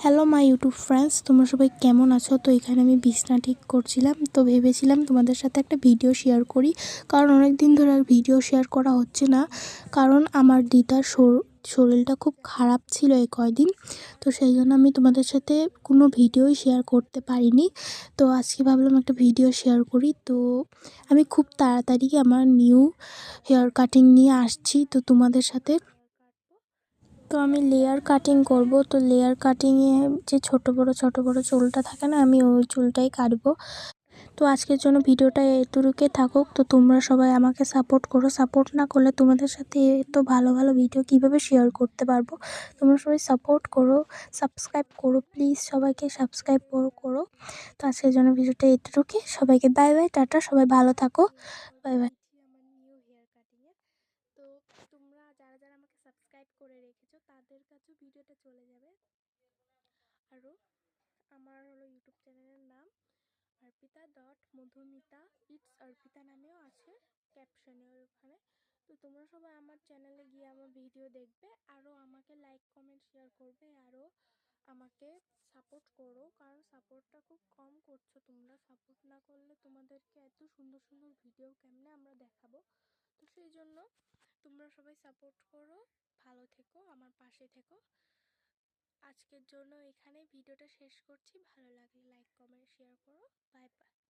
Hello my YouTube friends, তোমরা সবাই কেমন আছো? তো এখানে আমি বিছনা ঠিক করছিলাম, তো ভেবেছিলাম তোমাদের সাথে একটা ভিডিও শেয়ার করি, কারণ অনেক দিন ধরে আর ভিডিও শেয়ার করা হচ্ছে না। কারণ আমার দিদার শরীরটা খুব খারাপ ছিল এই কয়দিন, তো সেই জন্য আমি তোমাদের সাথে কোনো ভিডিওই শেয়ার করতে পারিনি। তো আজকে ভাবলাম একটা ভিডিও শেয়ার করি। তো আমি খুব তাড়াতাড়ি আমার নিউ হেয়ার কাটিং নিয়ে আসছি তো তোমাদের সাথে। তো আমি লেয়ার কাটিং করব। তো লেয়ার কাটিংয়ে যে ছোট বড় চুলটা থাকে না, আমি ওই চুলটাই কাটবো। তো আজকের জন্য ভিডিওটা এতটুকুই থাকুক। তো তোমরা সবাই আমাকে সাপোর্ট করো, সাপোর্ট না করলে তোমাদের সাথে এত ভালো ভালো ভিডিও কিভাবে শেয়ার করতে পারবো। তোমরা সবাই সাপোর্ট করো, সাবস্ক্রাইব করো প্লিজ, সবাইকে সাবস্ক্রাইব করো। তো আজকের জন্য ভিডিওটা এতটুকুই। সবাইকে বাই বাই, টাটা, সবাই ভালো থাকো, বাই বাই। আমার নিউ হেয়ার কাটিংয়ে তো তোমরা যারা যারা আমাকে সাবস্ক্রাইব করে রেখেছো তাদের কাছেও ভিডিওটা চলে যাবে। আরও আমার ইউটিউব চ্যানেলের নাম অর্পিতা.মধুমিতা, ইটস অর্পিতা নামেও আছে ক্যাপশনে ওখানে। তো তোমরা সবাই আমার চ্যানেলে গিয়ে আমার ভিডিও দেখবে, আরও আমাকে লাইক কমেন্ট শেয়ার করবে, আরও আমাকে সাপোর্ট করো, কারণ সাপোর্টটা খুব কম করছো তোমরা। সাপোর্ট না করলে তোমাদেরকে এত সুন্দর সুন্দর ভিডিও কেমনে আমরা দেখাবো। তো সেই জন্য তোমরা সবাই সাপোর্ট করো, ভালো থেকো, আমার পাশে থেকো। আজকের জন্য এখানে ভিডিওটা শেষ করছি। ভালো লাগলে লাইক কমেন্ট শেয়ার করো। Bye bye.